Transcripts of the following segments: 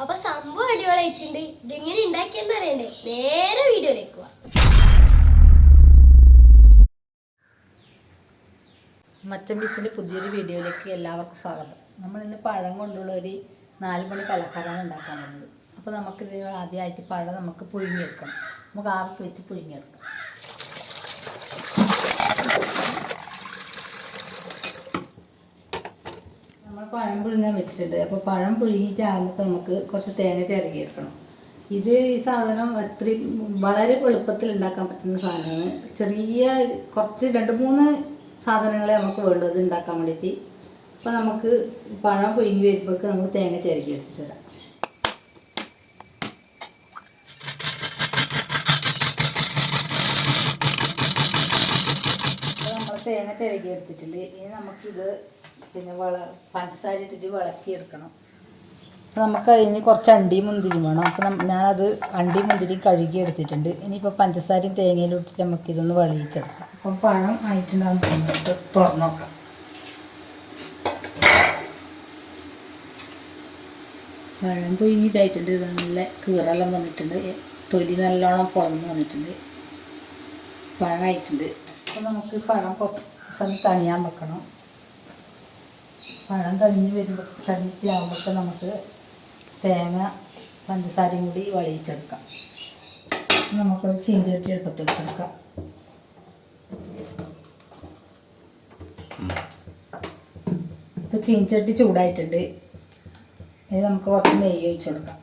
അപ്പൊ സംഭവം അടിപൊളിയായിട്ടുണ്ട്. ഇതെങ്ങനെ ഉണ്ടാക്കിയെന്ന് അറിയണ്ടേ? നേരെ വീഡിയോയിലേക്ക് പോവാം. മച്ചമ്പീസിൻ്റെ പുതിയൊരു വീഡിയോയിലേക്ക് എല്ലാവർക്കും സ്വാഗതം. നമ്മളിന്ന് പഴം കൊണ്ടുള്ള ഒരു 4 മണി പലഹാരമാണ് ഉണ്ടാക്കാൻ പോകുന്നത്. അപ്പോൾ നമുക്കിത് ആദ്യമായിട്ട് പഴം നമുക്ക് പുഴുങ്ങിയെടുക്കണം. നമുക്ക് ആവിക്ക് വെച്ച് പുഴുങ്ങിയെടുക്കാം. നമ്മൾ പഴം പുഴുങ്ങാൻ വെച്ചിട്ടുണ്ട്. അപ്പോൾ പഴം പുഴുങ്ങിയിട്ട് ആകുമ്പോൾ നമുക്ക് കുറച്ച് തേങ്ങ ചിരകിയെടുക്കണം. ഈ സാധനം വളരെ എളുപ്പത്തിൽ ഉണ്ടാക്കാൻ പറ്റുന്ന സാധനമാണ്. കുറച്ച് 2-3 സാധനങ്ങളെ നമുക്ക് വേണ്ടത് ഉണ്ടാക്കാൻ വേണ്ടിയിട്ട്. അപ്പോൾ നമുക്ക് പഴം പുഴുങ്ങി വരുമ്പോഴേക്ക് നമുക്ക് തേങ്ങ ചിരകി എടുത്തിട്ട് വരാം. അപ്പോൾ നമ്മൾ തേങ്ങ ചിരകി എടുത്തിട്ടുണ്ട്. ഇനി നമുക്കിത് പഞ്ചസാര ഇട്ടിട്ട് വിളക്കിയെടുക്കണം. അപ്പോൾ നമുക്ക് അതിന് കുറച്ച് അണ്ടിയും മുന്തിരിയും വേണം. അപ്പോൾ ഞാനത് അണ്ടിയും മുന്തിരിയും കഴുകി എടുത്തിട്ടുണ്ട്. ഇനിയിപ്പോൾ പഞ്ചസാരയും തേങ്ങയിലും ഇട്ടിട്ട് നമുക്കിതൊന്ന് വെളിയിച്ചെടുക്കാം. അപ്പം പഴം ആയിട്ടുണ്ടാകുന്ന സമയത്ത് തുറന്ന് നോക്കാം. പഴം പുഴുങ്ങിയതായിട്ടുണ്ട്. ഇത് നല്ല കീറെല്ലാം വന്നിട്ടുണ്ട്. തൊലി നല്ലോണം പൊളന്ന് വന്നിട്ടുണ്ട്. പഴമായിട്ടുണ്ട്. അപ്പോൾ നമുക്ക് പഴം കുറച്ച് സമയം തണിയാൻ വെക്കണം. പഴം തണിച്ചാകുമ്പോൾ നമുക്ക് തേങ്ങ പഞ്ചസാരയും കൂടി വെളിയിച്ചെടുക്കാം. നമുക്കൊരു ചീഞ്ചട്ടി എടുപ്പത്ത് വെച്ചെടുക്കാം. ഇപ്പോൾ ചീഞ്ചട്ടി ചൂടായിട്ടുണ്ട്. ഇത് നമുക്ക് കുറച്ച് നെയ്യ് ഒഴിച്ച് കൊടുക്കാം.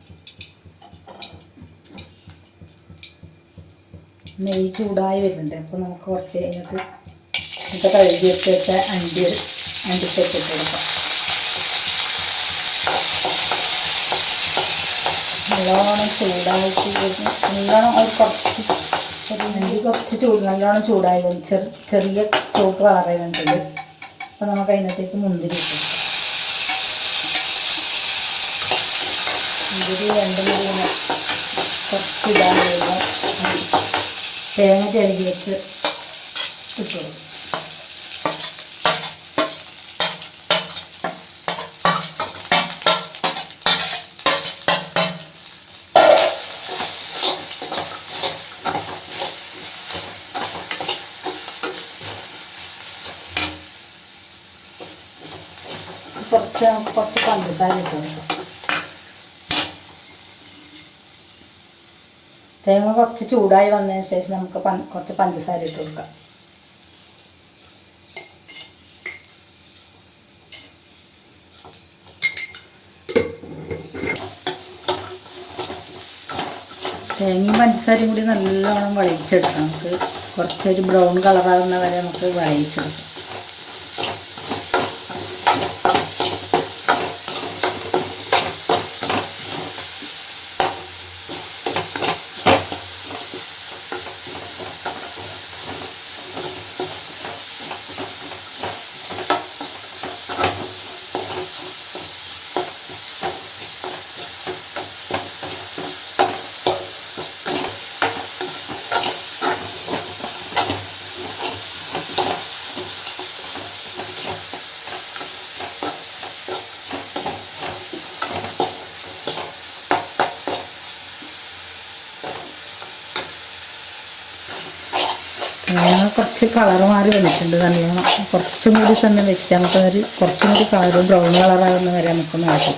നെയ്യ് ചൂടായി വരുന്നുണ്ട്. അപ്പോൾ നമുക്ക് കുറച്ച് അതിനകത്ത് കഴുകി വെച്ച അണ്ടിപ്പരിപ്പ് ഇട്ട് കൊടുക്കാം. നല്ലോണം ചൂടായിട്ട് നല്ലോണം നല്ലോണം ചൂടായി ചെറിയ ചുവപ്പ് കളറായി വന്നിട്ടുണ്ട്. അപ്പോൾ നമുക്ക് അതിനകത്തേക്ക് മുന്തിരി ഇട്ടു. മുന്തിരി 2 മണി കുറച്ച് ഇടാൻ കഴിയുമ്പോൾ തേങ്ങ ചിരകി വെച്ച് ഇട്ടു കൊടുക്കും. കുറച്ച് പഞ്ചസാര ഇട്ട് കൊടുക്കാം. തേങ്ങ കുറച്ച് ചൂടായി വന്നതിന് ശേഷം നമുക്ക് കുറച്ച് പഞ്ചസാര ഇട്ട് കൊടുക്കാം. തേങ്ങയും പഞ്ചസാരയും കൂടി നല്ലോണം വിളയിച്ചെടുക്കാം. നമുക്ക് കുറച്ചൊരു ബ്രൗൺ കളറാകുന്ന വരെ നമുക്ക് വിളയിച്ചെടുക്കാം. കുറച്ച് കളർ മാറി വന്നിട്ടുണ്ട്. നല്ലോണം കുറച്ചും കൂടി സമയം വെച്ചിട്ട് നമുക്കതൊരു കുറച്ചും കൂടി കളറും ബ്രൗൺ കളറാകുന്ന വരെ നമുക്കൊന്ന് ആക്കി.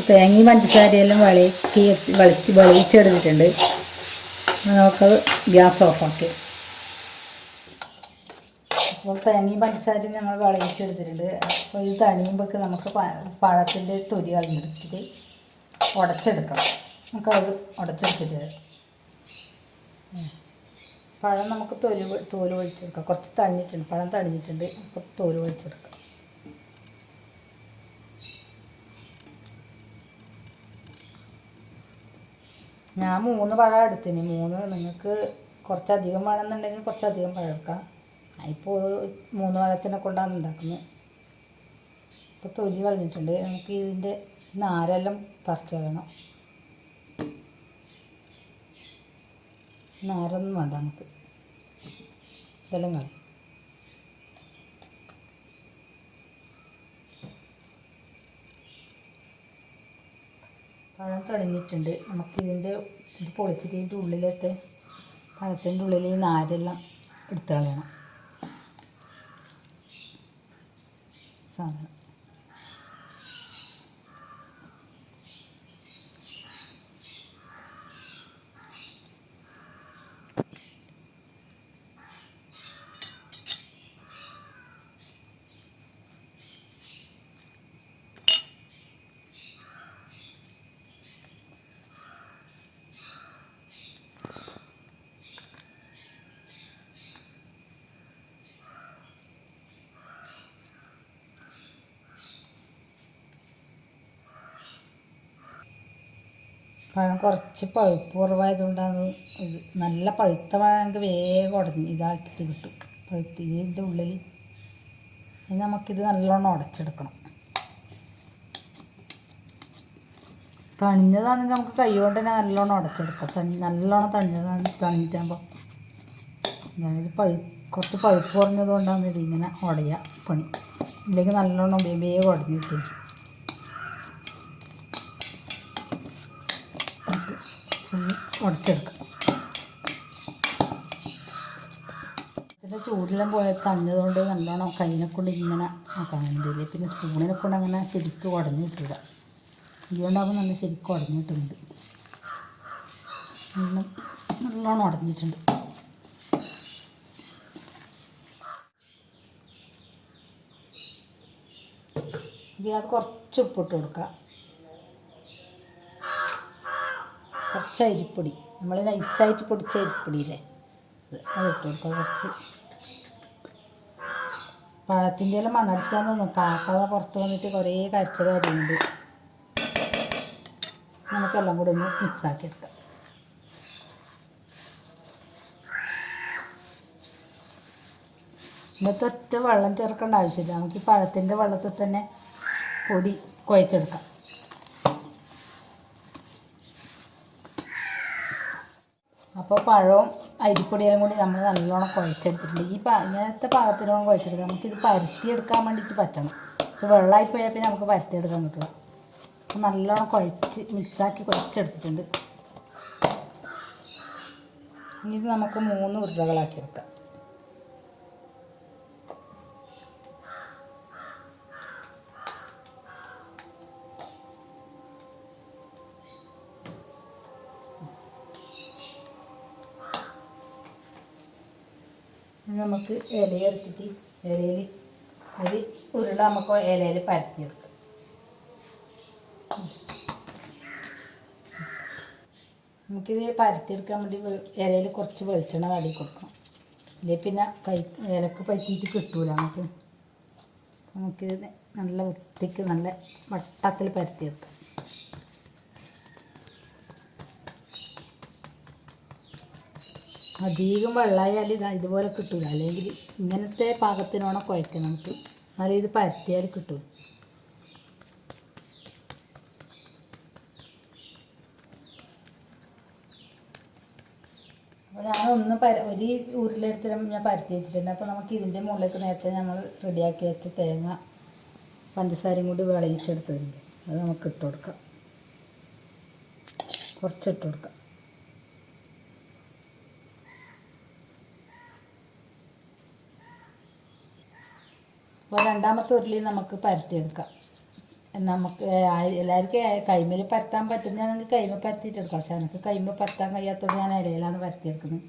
തേങ്ങയും പഞ്ചസാരയെല്ലാം വെളിയിച്ചെടുത്തിട്ടുണ്ട്. നമുക്കത് ഗ്യാസ് ഓഫാക്കി. അപ്പോൾ തേങ്ങയും പഞ്ചസാരയും നമ്മൾ വിളയിച്ചെടുത്തിട്ടുണ്ട്. അപ്പോൾ ഇത് തണിയുമ്പോൾ നമുക്ക് പഴത്തിൻ്റെ തൊലി കളഞ്ഞെടുത്തിട്ട് ഉടച്ചെടുക്കണം. നമുക്കത് ഉടച്ചെടുത്തിട്ട് വരാം. പഴം നമുക്ക് തോല് ഒഴിച്ചെടുക്കാം. കുറച്ച് തണിഞ്ഞിട്ടുണ്ട്. പഴം തണിഞ്ഞിട്ടുണ്ട്. അപ്പോൾ തോല് ഒഴിച്ചെടുക്കാം. ഞാൻ 3 പഴം എടുത്തിന്. 3 നിങ്ങൾക്ക് കുറച്ചധികം വേണമെന്നുണ്ടെങ്കിൽ കുറച്ചധികം പഴം എടുക്കാം. ഇപ്പോൾ 3 പഴത്തിനെ കൊണ്ടാണ് ഉണ്ടാക്കുന്നത്. ഇപ്പോൾ തൊലി കളഞ്ഞിട്ടുണ്ട്. നമുക്ക് ഇതിൻ്റെ നാരെല്ലാം പറിച്ച് കളയണം. നാരൊന്നും വേണ്ട, നമുക്ക് ഇതെല്ലാം കളയും. തെളിഞ്ഞിട്ടുണ്ട്. നമുക്കിതിൻ്റെ ഇത് പൊളിച്ചിട്ട് ഇതിൻ്റെ ഉള്ളിലത്തെ പഴത്തിൻ്റെ ഉള്ളിൽ ഈ നാരെല്ലാം എടുത്ത് കളയണം സാധനം. പഴം കുറച്ച് പഴുപ്പ് കുറവായതുകൊണ്ടാണ് ഇത്. നല്ല പഴുത്ത പഴമെങ്കിൽ വേഗം ഉടഞ്ഞ് ഇതാക്കിയിട്ട് കിട്ടും. പഴുത്ത് ഇതിൻ്റെ ഉള്ളിൽ നമുക്കിത് നല്ലോണം ഉടച്ചെടുക്കണം. തണിഞ്ഞതാണെങ്കിൽ നമുക്ക് കൈ കൊണ്ട് തന്നെ നല്ലോണം ഉടച്ചെടുക്കാം. നല്ലോണം തണിഞ്ഞിട്ടാകുമ്പോൾ ഞാനിത് കുറച്ച് പഴുപ്പ് കുറഞ്ഞത് കൊണ്ടാണ് ഇതിങ്ങനെ ഉടയുക പണി. ഇല്ലെങ്കിൽ നല്ലോണം വേഗം ഉടഞ്ഞ് കിട്ടും. ഉടച്ചെടുക്കാം. ഇതിൻ്റെ ചൂടെല്ലാം പോയാൽ തണിഞ്ഞതുകൊണ്ട് നല്ലോണം കൈനെ കൊണ്ട് ഇങ്ങനെ ആക്കാൻ വേണ്ടിയില്ലേ. പിന്നെ സ്പൂണിനെ കൊണ്ട് അങ്ങനെ ശരിക്കും ഉടഞ്ഞു കിട്ടില്ല. ഇതുകൊണ്ടാകുമ്പോൾ നല്ല ശരിക്കും ഉടഞ്ഞു കിട്ടുന്നുണ്ട്. നല്ലോണം ഉടഞ്ഞിട്ടുണ്ട്. ഇതിനകത്ത് കുറച്ച് ഉപ്പിട്ട് കൊടുക്കുക. കുറച്ച് അരിപ്പൊടി, നമ്മൾ നൈസായിട്ട് പൊടിച്ച അരിപ്പൊടിയില്ലേ അതിട്ട് കൊടുക്കുക. കുറച്ച് പഴത്തിൻ്റെ എല്ലാം മണ്ണടിച്ചിട്ടാന്ന് തോന്നുന്നു. കാക്കാതെ പുറത്ത് വന്നിട്ട് കുറേ കരിച്ച കാര്യമുണ്ട്. നമുക്കെല്ലാം കൂടി ഒന്ന് മിക്സാക്കി എടുക്കാം. ഇന്നത്തെ ഒറ്റ വെള്ളം ചേർക്കേണ്ട ആവശ്യമില്ല. നമുക്ക് ഈ പഴത്തിൻ്റെ വെള്ളത്തിൽ തന്നെ പൊടി കുഴച്ചെടുക്കാം. അപ്പോൾ പഴവും അരിപ്പൊടിയെല്ലാം കൂടി നമ്മൾ നല്ലോണം കുഴച്ചെടുത്തിട്ടുണ്ട്. ഇങ്ങനത്തെ പാകത്തിനോളം കുഴച്ചെടുക്കാം. നമുക്കിത് പരത്തിയെടുക്കാൻ വേണ്ടിയിട്ട് പറ്റണം. പക്ഷെ വെള്ളമായി പോയാൽ പിന്നെ നമുക്ക് പരത്തിയെടുക്കാൻ കിട്ടില്ല. അപ്പോൾ നല്ലോണം കുഴച്ച് മിക്സാക്കി കുഴച്ചെടുത്തിട്ടുണ്ട്. ഇനി ഇത് നമുക്ക് 3 ഉരുളകളാക്കി എടുക്കാം. നമുക്ക് ഇലയെടുത്തിട്ട് ഇലയിൽ ഒരു ഉരുള നമുക്ക് ഇലയിൽ പരത്തിയെടുക്കാം. നമുക്കിത് പരത്തിയെടുക്കാൻ വേണ്ടി ഇലയിൽ കുറച്ച് വെളിച്ചെണ്ണ തടി കൊടുക്കണം. ഇല്ലെങ്കിൽ പിന്നെ ഇലക്ക് പറ്റിയിട്ട് കിട്ടൂല നമുക്ക്. നമുക്കിത് നല്ല വൃത്തിക്ക് നല്ല വട്ടത്തിൽ പരത്തിയെടുക്കാം. അധികം വെള്ളമായാൽ ഇതുപോലെ കിട്ടില്ല. അല്ലെങ്കിൽ ഇങ്ങനത്തെ പാകത്തിനോണം കുഴക്കണം നമുക്ക്. എന്നാലും ഇത് പരത്തിയാൽ കിട്ടും. അപ്പോൾ ഞാനൊന്ന് ഒരു ഉരുളെടുത്ത് ഞാൻ പരത്തി വെച്ചിട്ടുണ്ട്. അപ്പോൾ നമുക്ക് ഇതിൻ്റെ മുകളിലേക്ക് നേരത്തെ നമ്മൾ റെഡിയാക്കി വെച്ച തേങ്ങ പഞ്ചസാരയും കൂടി വിളയിച്ചെടുത്തതുണ്ട്. അത് നമുക്ക് ഇട്ട് കൊടുക്കാം. കുറച്ചിട്ട് കൊടുക്കാം. അപ്പോൾ രണ്ടാമത്തെ ഉരുളി നമുക്ക് പരത്തിയെടുക്കാം. നമുക്ക് എല്ലാവർക്കും കൈമേൽ പരത്താൻ പറ്റുന്നതാണെങ്കിൽ കൈമ പരത്തിയിട്ടെടുക്കാം. പക്ഷെ എനിക്ക് കൈമ പരത്താൻ കഴിയാത്തത് ഞാൻ ഇലയിലാണ് പരത്തിയെടുക്കുന്നത്.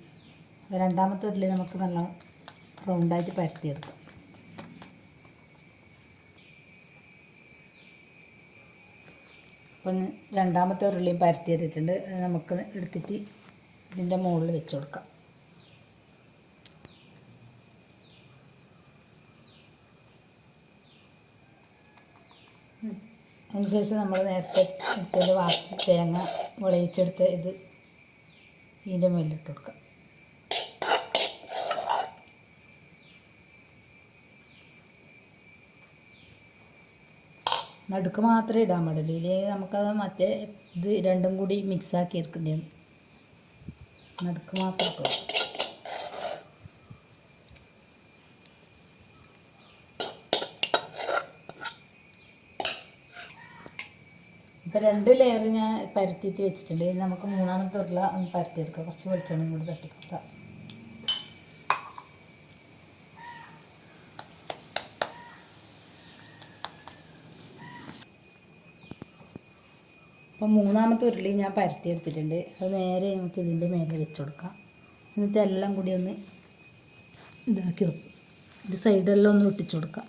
അപ്പോൾ രണ്ടാമത്തെ ഉരുളി നമുക്ക് നല്ല റൗണ്ടായിട്ട് പരത്തിയെടുക്കാം. അപ്പം രണ്ടാമത്തെ ഉരുളിയും പരത്തിയെടുത്തിട്ടുണ്ട്. നമുക്ക് എടുത്തിട്ട് ഇതിൻ്റെ മുകളിൽ വെച്ച് കൊടുക്കാം. അതിനുശേഷം നമ്മൾ നേരത്തെ എടുത്തതിൻ്റെ ബാക്കി തേങ്ങ വിളയിച്ചെടുത്ത് ഇത് ഇതിൻ്റെ മുകളിലിട്ട് കൊടുക്കാം. നടുക്ക് മാത്രമേ ഇടാൻ പാടുള്ളൂ. ഇല്ലെങ്കിൽ നമുക്കത് മറ്റേ ഇത് രണ്ടും കൂടി മിക്സാക്കി എടുക്കേണ്ടത്. നടുക്ക് മാത്രം ഇട്ടു. ഇപ്പോൾ 2 ലെയർ ഞാൻ പരത്തിയിട്ട് വെച്ചിട്ടുണ്ട്. ഇനി നമുക്ക് മൂന്നാമത്തെ ഉരുള ഒന്ന് പരത്തിയെടുക്കാം. കുറച്ച് വെളിച്ചെണ്ണ കൂടി തട്ടിക്കൊടുക്കാം. അപ്പം മൂന്നാമത്തെ ഉരുളി ഞാൻ പരത്തിയെടുത്തിട്ടുണ്ട്. അത് നേരെ നമുക്ക് ഇതിൻ്റെ മേലെ വെച്ച് കൊടുക്കാം. എന്നിട്ട് എല്ലാം കൂടി ഒന്ന് ഇതാക്കി വെക്കും. ഇത് സൈഡെല്ലാം ഒന്ന് ഒട്ടിച്ചു കൊടുക്കാം.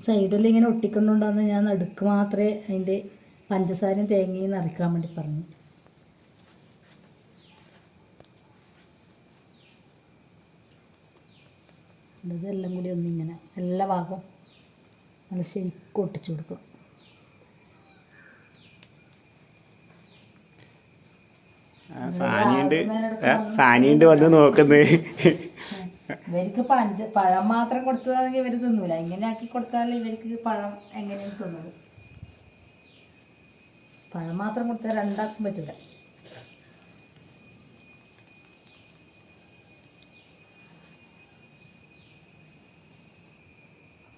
സൈഡിൽ ഇങ്ങനെ ഒട്ടിക്കൊണ്ടുണ്ടാകുന്ന ഞാൻ നടുക്ക് മാത്രമേ അതിൻ്റെ പഞ്ചസാരയും തേങ്ങയും നിറയ്ക്കാൻ വേണ്ടി പറഞ്ഞു. ഇതെല്ലാം കൂടി ഒന്നിങ്ങനെ എല്ലാ ഭാഗവും നല്ല ശരിക്കും ഒട്ടിച്ചു കൊടുക്കും. സാനിയുണ്ട് വന്ന് നോക്കുന്നത്. ഇവർക്ക് പഴം മാത്രം കൊടുത്തതാണെങ്കിൽ ഇവർ തിന്നൂല. ഇങ്ങനെ ആക്കി കൊടുത്താൽ ഇവർക്ക് പഴം എങ്ങനെയും തിന്നുള്ളൂ. പഴം മാത്രം കൊടുത്താൽ രണ്ടാക്കും പറ്റില്ല.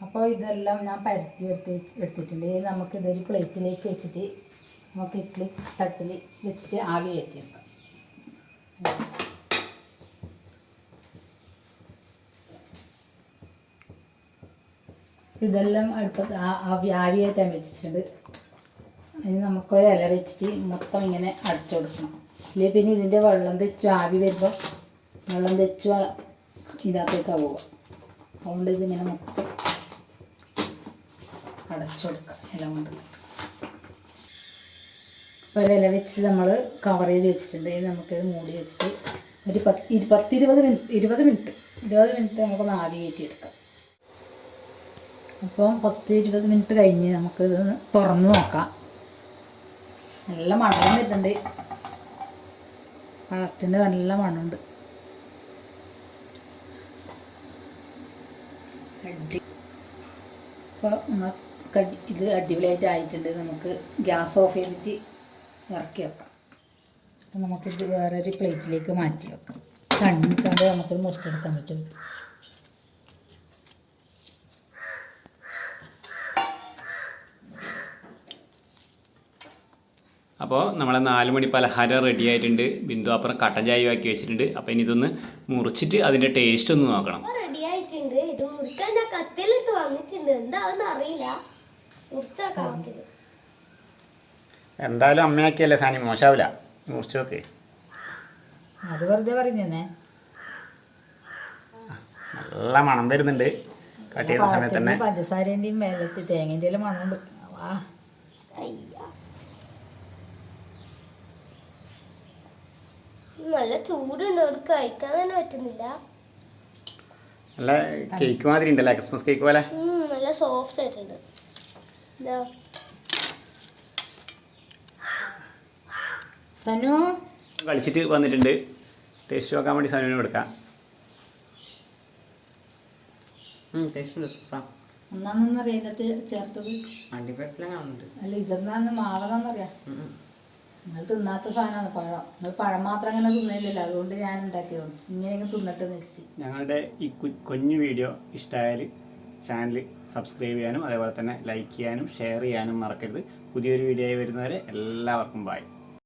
അപ്പോൾ ഇതെല്ലാം ഞാൻ പരത്തി എടുത്തിട്ടുണ്ട്. നമുക്കിതൊരു പ്ലേറ്റിലേക്ക് വെച്ചിട്ട് നമുക്ക് ഇഡ്ഡലി തട്ടിൽ വെച്ചിട്ട് ആവി കയറ്റിയെടുക്കാം. ഇതെല്ലാം അടുപ്പത്ത് ആവി കയറ്റാൻ വെച്ചിട്ടുണ്ട്. അതിന് നമുക്കൊരു ഇല വെച്ചിട്ട് മൊത്തം ഇങ്ങനെ അടച്ചു കൊടുക്കണം. ഇല്ലെങ്കിൽ പിന്നെ ഇതിൻ്റെ വെള്ളം തെച്ചു ആവി വരുമ്പോൾ വെള്ളം തെച്ചു ഇതിനകത്തേക്കാണ് പോവുക. അതുകൊണ്ട് ഇതിങ്ങനെ മൊത്തം അടച്ചു കൊടുക്കുക ഇല കൊണ്ട്. ഒരില വെച്ച് നമ്മൾ കവർ ചെയ്ത് വെച്ചിട്ടുണ്ട്. നമുക്കിത് മൂടി വെച്ചിട്ട് ഒരു 20 മിനിറ്റ് നമുക്കൊന്ന് ആവി കയറ്റിയെടുക്കാം. അപ്പം 10-20 മിനിറ്റ് കഴിഞ്ഞ് നമുക്കിത് തുറന്ന് നോക്കാം. നല്ല മണം വരുന്നുണ്ട്. പഴത്തിൻ്റെ നല്ല മണമുണ്ട്. അപ്പോൾ ഇത് അടിപൊളിയായിട്ട് ആയിട്ടുണ്ട്. നമുക്ക് ഗ്യാസ് ഓഫ് ചെയ്തിട്ട് ഇറക്കി വെക്കാം. അപ്പം നമുക്കിത് വേറൊരു പ്ലേറ്റിലേക്ക് മാറ്റി വെക്കാം. തണ്ണിക്കൊണ്ട് നമുക്കിത് മുറിച്ചെടുക്കാൻ പറ്റും. അപ്പോൾ നമ്മളെ 4 മണി പലഹാരം റെഡി ആയിട്ടുണ്ട്. ബിന്ദു അപ്പുറം കട്ടൻ ചായ ആക്കി വെച്ചിട്ടുണ്ട്. അപ്പം ഇനി ഇതൊന്ന് മുറിച്ചിട്ട് അതിൻ്റെ ടേസ്റ്റ് ഒന്ന് നോക്കണം. റെഡി ആയിട്ടുണ്ട്. ഇത് മുറിക്കാൻ ഞാൻ കത്തിയിലിട്ട് വന്നിട്ടുണ്ട്. എന്താണെന്ന് അറിയില്ല. മുറിച്ചാക്കാം. എന്തായാലും അമ്മയാക്കിയല്ലേ സാനി, മോശാവില്ല. മുറിച്ച് നോക്ക്. അത് വെറുതെ പറയുന്നേ. നല്ല മണം വരുന്നുണ്ട്. കട്ട് ചെയ്യുന്ന സമയത്ത് തന്നെ പഞ്ചസാരേന്റെയും മേലത്തെ തേങ്ങേന്റെയും മണമുണ്ട്. വാ, നല്ല ചൂടുണ്ട്. ഒരു കഴിക്കാൻ തന്നെ പറ്റുന്നില്ല. നല്ല കേക്ക് മാതിരി ഉണ്ടല്ലേ, ക്രിസ്മസ് കേക്ക് പോലെ. നല്ല സോഫ്റ്റ് ആയിട്ടുണ്ട്. സനു കളിച്ചിട്ട് വന്നിട്ടുണ്ട്. ടേസ്റ്റ് നോക്കാൻ വേണ്ടി സനുവിനെ കൊടുക്കാം. ഒന്നാന്നറിയാം ഇതിനകത്ത് ചേർത്തത്. അല്ല, ഇതെന്നാന്ന് മാവതാന്നറിയാം. നിങ്ങൾ തിന്നാത്ത സാധനമാണ് പഴം. നിങ്ങൾ പഴം മാത്രം അങ്ങനെ തിന്നില്ലല്ലോ, അതുകൊണ്ട് ഞാൻ ഉണ്ടാക്കിയതാണ്. ഇങ്ങനെയൊക്കെ തിന്നിട്ട് നെക്സ്റ്റ്. ഞങ്ങളുടെ ഈ കുഞ്ഞു വീഡിയോ ഇഷ്ടമായാൽ ചാനൽ സബ്സ്ക്രൈബ് ചെയ്യാനും അതേപോലെ തന്നെ ലൈക്ക് ചെയ്യാനും ഷെയർ ചെയ്യാനും മറക്കരുത്. പുതിയൊരു വീഡിയോ ആയി വരുന്നവരെ എല്ലാവർക്കും ബൈ.